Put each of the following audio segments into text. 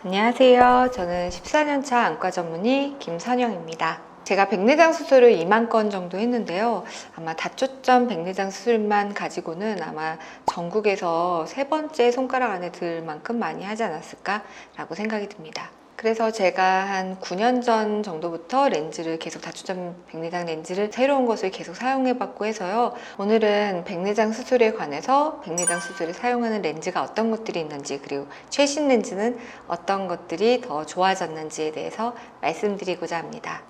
안녕하세요. 저는 14년차 안과 전문의 김선영입니다. 제가 백내장 수술을 2만 건 정도 했는데요. 아마 다초점 백내장 수술만 가지고는 아마 전국에서 세 번째 손가락 안에 들 만큼 많이 하지 않았을까라고 생각이 듭니다. 그래서 제가 한 9년 전 정도부터 렌즈를 계속 다초점 백내장 렌즈를 새로운 것을 계속 사용해봤고 해서요. 오늘은 백내장 수술에 관해서 백내장 수술에 사용하는 렌즈가 어떤 것들이 있는지, 그리고 최신 렌즈는 어떤 것들이 더 좋아졌는지에 대해서 말씀드리고자 합니다.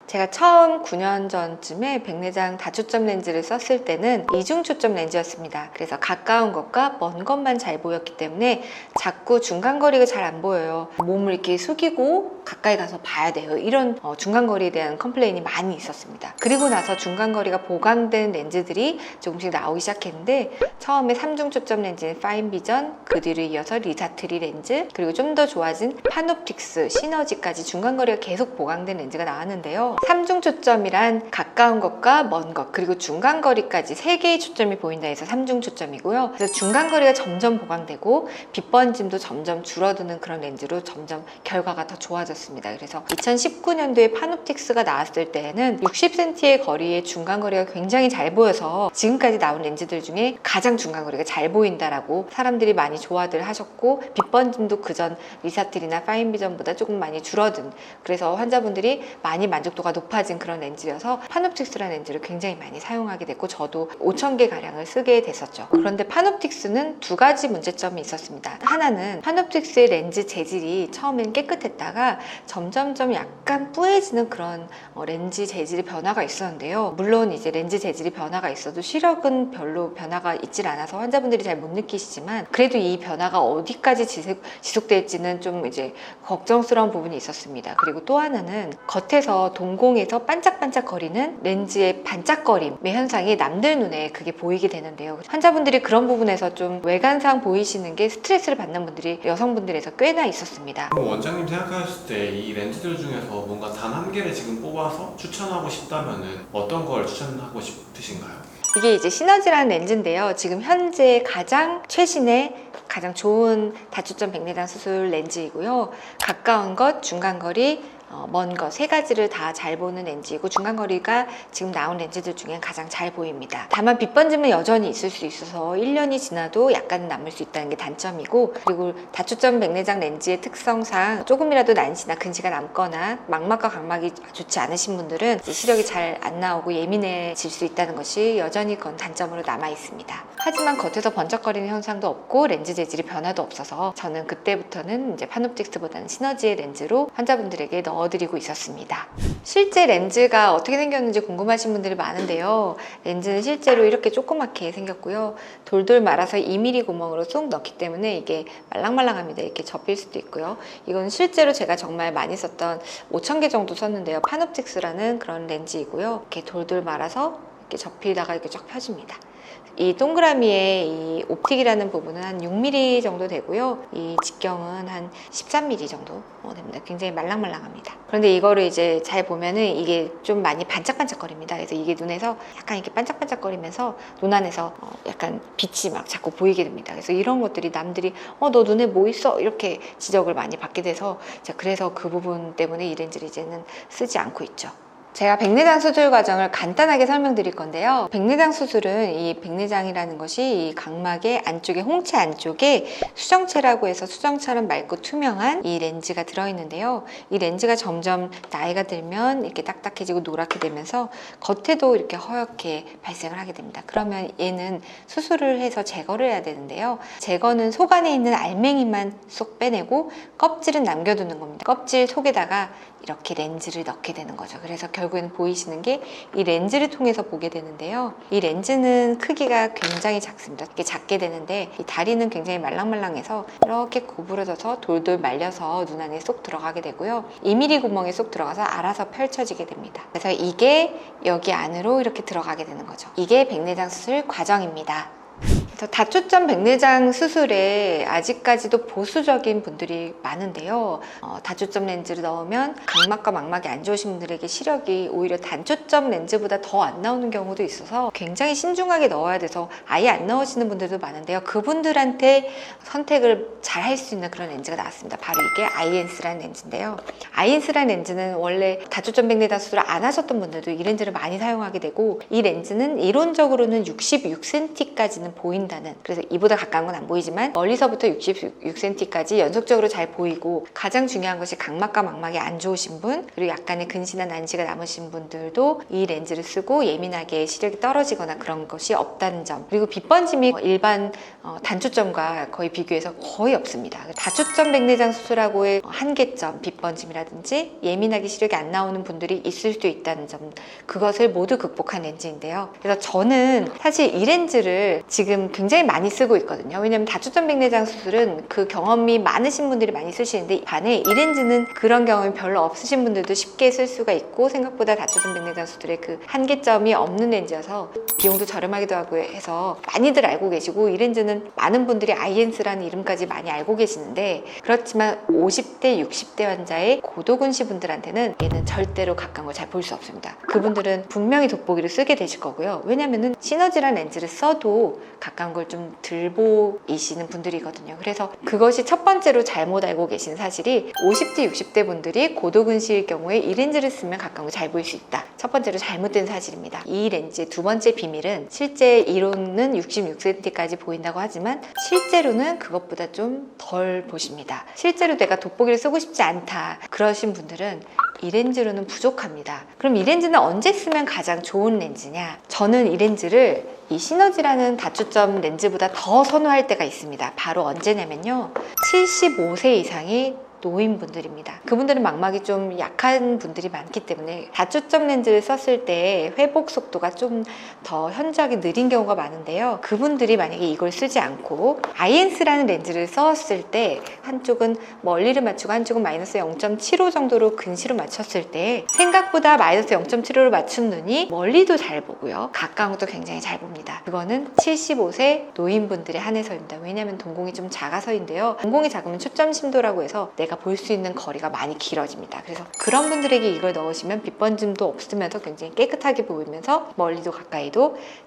제가 처음 9년 전쯤에 백내장 다초점 렌즈를 썼을 때는 이중 초점 렌즈였습니다. 그래서 가까운 것과 먼 것만 잘 보였기 때문에 자꾸 중간거리가 잘 안 보여요. 몸을 이렇게 숙이고 가까이 가서 봐야 돼요. 이런 중간거리에 대한 컴플레인이 많이 있었습니다. 그리고 나서 중간거리가 보강된 렌즈들이 조금씩 나오기 시작했는데, 처음에 3중 초점 렌즈는 파인비전, 그 뒤를 이어서 리사트리 렌즈, 그리고 좀 더 좋아진 파놉틱스, 시너지까지 중간거리가 계속 보강된 렌즈가 나왔는데요. 3중 초점이란 가까운 것과 먼 것, 그리고 중간거리까지 3개의 초점이 보인다 해서 3중 초점이고요. 그래서 중간거리가 점점 보강되고 빛번짐도 점점 줄어드는 그런 렌즈로 점점 결과가 더 좋아졌습니다. 그래서 2019년도에 파놉틱스가 나왔을 때에는 60cm의 거리의 중간거리가 굉장히 잘 보여서 지금까지 나온 렌즈들 중에 가장 중간거리가 잘 보인다라고 사람들이 많이 좋아들 하셨고, 빛번짐도 그전 리사트리나 파인비전보다 조금 많이 줄어든, 그래서 환자분들이 많이 만족도가 높아진 그런 렌즈여서 파놉틱스라는 렌즈를 굉장히 많이 사용하게 됐고, 저도 5,000개 가량을 쓰게 됐었죠. 그런데 파놉틱스는 두 가지 문제점이 있었습니다. 하나는 파놉틱스의 렌즈 재질이 처음엔 깨끗했다가 점점점 약간 뿌해지는 그런 렌즈 재질의 변화가 있었는데요. 물론 이제 렌즈 재질이 변화가 있어도 시력은 별로 변화가 있질 않아서 환자분들이 잘 못 느끼시지만, 그래도 이 변화가 어디까지 지속될지는 좀 이제 걱정스러운 부분이 있었습니다. 그리고 또 하나는 겉에서 동공에서 반짝반짝거리는 렌즈의 반짝거림의 현상이 남들 눈에 그게 보이게 되는데요. 환자분들이 그런 부분에서 좀 외관상 보이시는 게 스트레스를 받는 분들이 여성분들에서 꽤나 있었습니다. 그럼 원장님 생각하셨을 때 이 렌즈들 중에서 뭔가 단 한 개를 지금 뽑아서 추천하고 싶다면은 어떤 걸 추천하고 싶으신가요? 이게 이제 시너지라는 렌즈인데요. 지금 현재 가장 최신의 가장 좋은 다초점 백내장 수술 렌즈이고요. 가까운 것, 중간거리, 먼 것 세 가지를 다 잘 보는 렌즈이고, 중간거리가 지금 나온 렌즈들 중에 가장 잘 보입니다. 다만 빛번짐은 여전히 있을 수 있어서 1년이 지나도 약간 남을 수 있다는 게 단점이고, 그리고 다초점 백내장 렌즈의 특성상 조금이라도 난시나 근시가 남거나 망막과 각막이 좋지 않으신 분들은 시력이 잘 안 나오고 예민해질 수 있다는 것이 여전히 그건 단점으로 남아 있습니다. 하지만 겉에서 번쩍거리는 현상도 없고 렌즈 재질이 변화도 없어서 저는 그때부터는 이제 파놉틱스보다는 시너지의 렌즈로 환자분들에게 넣어드리고 있었습니다. 실제 렌즈가 어떻게 생겼는지 궁금하신 분들이 많은데요. 렌즈는 실제로 이렇게 조그맣게 생겼고요. 돌돌 말아서 2mm 구멍으로 쏙 넣기 때문에 이게 말랑말랑합니다. 이렇게 접힐 수도 있고요. 이건 실제로 제가 정말 많이 썼던 5,000개 정도 썼는데요. 파놉틱스라는 그런 렌즈이고요. 이렇게 돌돌 말아서 이렇게 접히다가 이렇게 쫙 펴집니다. 이 동그라미의 이 옵틱이라는 부분은 한 6mm 정도 되고요. 이 직경은 한 13mm 정도 됩니다. 굉장히 말랑말랑합니다. 그런데 이거를 이제 잘 보면은 이게 좀 많이 반짝반짝거립니다. 그래서 이게 눈에서 약간 이렇게 반짝반짝거리면서 눈 안에서 약간 빛이 막 자꾸 보이게 됩니다. 그래서 이런 것들이 남들이 너 눈에 뭐 있어? 이렇게 지적을 많이 받게 돼서 그래서 그 부분 때문에 이 렌즈를 이제는 쓰지 않고 있죠. 제가 백내장 수술 과정을 간단하게 설명드릴 건데요. 백내장 수술은 이 백내장이라는 것이 이 각막의 안쪽에, 홍채 안쪽에 수정체라고 해서 수정처럼 맑고 투명한 이 렌즈가 들어있는데요. 이 렌즈가 점점 나이가 들면 이렇게 딱딱해지고 노랗게 되면서 겉에도 이렇게 허옇게 발생을 하게 됩니다. 그러면 얘는 수술을 해서 제거를 해야 되는데요. 제거는 속 안에 있는 알맹이만 쏙 빼내고 껍질은 남겨두는 겁니다. 껍질 속에다가 이렇게 렌즈를 넣게 되는 거죠. 그래서 결국에는 보이시는 게 이 렌즈를 통해서 보게 되는데요. 이 렌즈는 크기가 굉장히 작습니다. 이렇게 작게 되는데 이 다리는 굉장히 말랑말랑해서 이렇게 구부러져서 돌돌 말려서 눈 안에 쏙 들어가게 되고요. 2mm 구멍에 쏙 들어가서 알아서 펼쳐지게 됩니다. 그래서 이게 여기 안으로 이렇게 들어가게 되는 거죠. 이게 백내장 수술 과정입니다. 그래서 다초점 백내장 수술에 아직까지도 보수적인 분들이 많은데요. 다초점 렌즈를 넣으면 각막과 망막이 안 좋으신 분들에게 시력이 오히려 단초점 렌즈보다 더 안 나오는 경우도 있어서 굉장히 신중하게 넣어야 돼서 아예 안 넣으시는 분들도 많은데요. 그분들한테 선택을 잘 할 수 있는 그런 렌즈가 나왔습니다. 바로 이게 아이엔스라는 렌즈인데요. 아이엔스라는 렌즈는 원래 다초점 백내장 수술을 안 하셨던 분들도 이 렌즈를 많이 사용하게 되고, 이 렌즈는 이론적으로는 66cm까지는 보인다는, 그래서 이보다 가까운 건 안 보이지만 멀리서부터 66cm까지 연속적으로 잘 보이고, 가장 중요한 것이 각막과 망막이 안 좋으신 분, 그리고 약간의 근시나 난시가 남으신 분들도 이 렌즈를 쓰고 예민하게 시력이 떨어지거나 그런 것이 없다는 점, 그리고 빛번짐이 일반 단초점과 거의 비교해서 거의 없습니다. 다초점 백내장 수술하고의 한계점, 빛번짐이라든지 예민하게 시력이 안 나오는 분들이 있을 수 있다는 점, 그것을 모두 극복한 렌즈인데요. 그래서 저는 사실 이 렌즈를 지금 굉장히 많이 쓰고 있거든요. 왜냐면 다초점 백내장 수술은 그 경험이 많으신 분들이 많이 쓰시는데, 반해 이 렌즈는 그런 경험이 별로 없으신 분들도 쉽게 쓸 수가 있고, 생각보다 다초점 백내장 수술의 그 한계점이 없는 렌즈여서 비용도 저렴하기도 하고 해서 많이들 알고 계시고, 이 렌즈는 많은 분들이 아이엔스라는 이름까지 많이 알고 계시는데, 그렇지만 50대, 60대 환자의 고도근시 분들한테는 얘는 절대로 가까운 걸 잘 볼 수 없습니다. 그분들은 분명히 돋보기를 쓰게 되실 거고요. 왜냐면은 시너지란 렌즈를 써도 가까운 걸 좀 덜 보이시는 분들이거든요. 그래서 그것이 첫 번째로 잘못 알고 계신 사실이, 50대, 60대 분들이 고도근시일 경우에 이 렌즈를 쓰면 가까운 걸 잘 보일 수 있다. 첫 번째로 잘못된 사실입니다. 이 렌즈의 두 번째 비밀은, 실제 이론은 66cm까지 보인다고 하지만 실제로는 그것보다 좀 덜 보십니다. 실제로 내가 돋보기를 쓰고 싶지 않다 그러신 분들은 이 렌즈로는 부족합니다. 그럼 이 렌즈는 언제 쓰면 가장 좋은 렌즈냐? 저는 이 렌즈를 이 시너지라는 다초점 렌즈보다 더 선호할 때가 있습니다. 바로 언제냐면요, 75세 이상이 노인분들입니다. 그분들은 망막이 좀 약한 분들이 많기 때문에 다초점 렌즈를 썼을 때 회복 속도가 좀 더 현저하게 느린 경우가 많은데요. 그분들이 만약에 이걸 쓰지 않고 아이엔스라는 렌즈를 썼을 때, 한쪽은 멀리를 맞추고 한쪽은 마이너스 0.75 정도로 근시로 맞췄을 때 생각보다 마이너스 0.75로 맞춘 눈이 멀리도 잘 보고요, 가까운 것도 굉장히 잘 봅니다. 그거는 75세 노인분들에 한해서입니다. 왜냐하면 동공이 좀 작아서인데요. 동공이 작으면 초점 심도라고 해서 내가 볼 수 있는 거리가 많이 길어집니다. 그래서 그런 분들에게 이걸 넣으시면 빛번짐도 없으면서 굉장히 깨끗하게 보이면서 멀리도 가까이도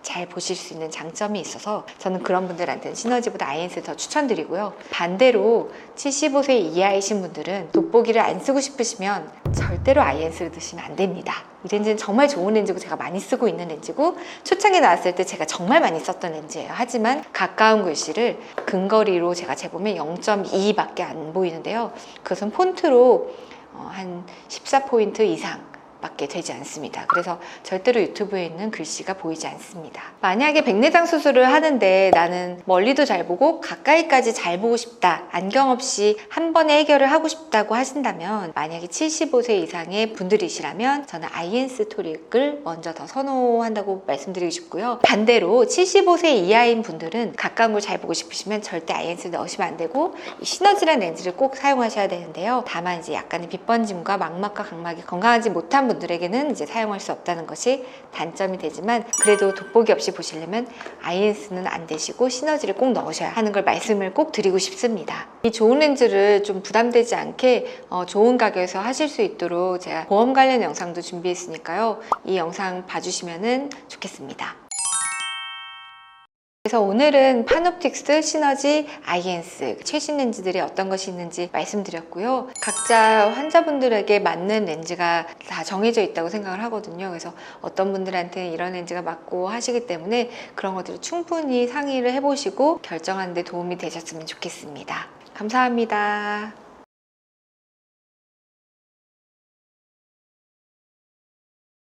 잘 보실 수 있는 장점이 있어서, 저는 그런 분들한테는 시너지보다 아이엔스를 더 추천드리고요. 반대로 75세 이하이신 분들은 돋보기를 안 쓰고 싶으시면 절대로 아이엔스를 드시면 안 됩니다. 이 렌즈는 정말 좋은 렌즈고 제가 많이 쓰고 있는 렌즈고, 초창기에 나왔을 때 제가 정말 많이 썼던 렌즈예요. 하지만 가까운 글씨를 근거리로 제가 재보면 0.2밖에 안 보이는데요. 그것은 폰트로 한 14포인트 이상 밖에 되지 않습니다. 그래서 절대로 유튜브에 있는 글씨가 보이지 않습니다. 만약에 백내장 수술을 하는데 나는 멀리도 잘 보고 가까이까지 잘 보고 싶다, 안경 없이 한 번에 해결을 하고 싶다고 하신다면, 만약에 75세 이상의 분들이시라면 저는 아이엔스 토릭을 먼저 더 선호한다고 말씀드리고 싶고요. 반대로 75세 이하인 분들은 가까운 걸 잘 보고 싶으시면 절대 아이엔스를 넣으시면 안 되고, 이 시너지라는 렌즈를 꼭 사용하셔야 되는데요. 다만 이제 약간의 빛번짐과 망막과 각막이 건강하지 못한 분들에게는 이제 사용할 수 없다는 것이 단점이 되지만, 그래도 돋보기 없이 보시려면 아이엔스는 안 되시고 시너지를 꼭 넣으셔야 하는 걸 말씀을 꼭 드리고 싶습니다. 이 좋은 렌즈를 좀 부담되지 않게 좋은 가격에서 하실 수 있도록 제가 보험 관련 영상도 준비했으니까요. 이 영상 봐주시면 좋겠습니다. 그래서 오늘은 파놉틱스, 시너지, 아이엔스 최신 렌즈들이 어떤 것이 있는지 말씀드렸고요. 각자 환자분들에게 맞는 렌즈가 다 정해져 있다고 생각을 하거든요. 그래서 어떤 분들한테는 이런 렌즈가 맞고 하시기 때문에 그런 것들을 충분히 상의를 해보시고 결정하는 데 도움이 되셨으면 좋겠습니다. 감사합니다.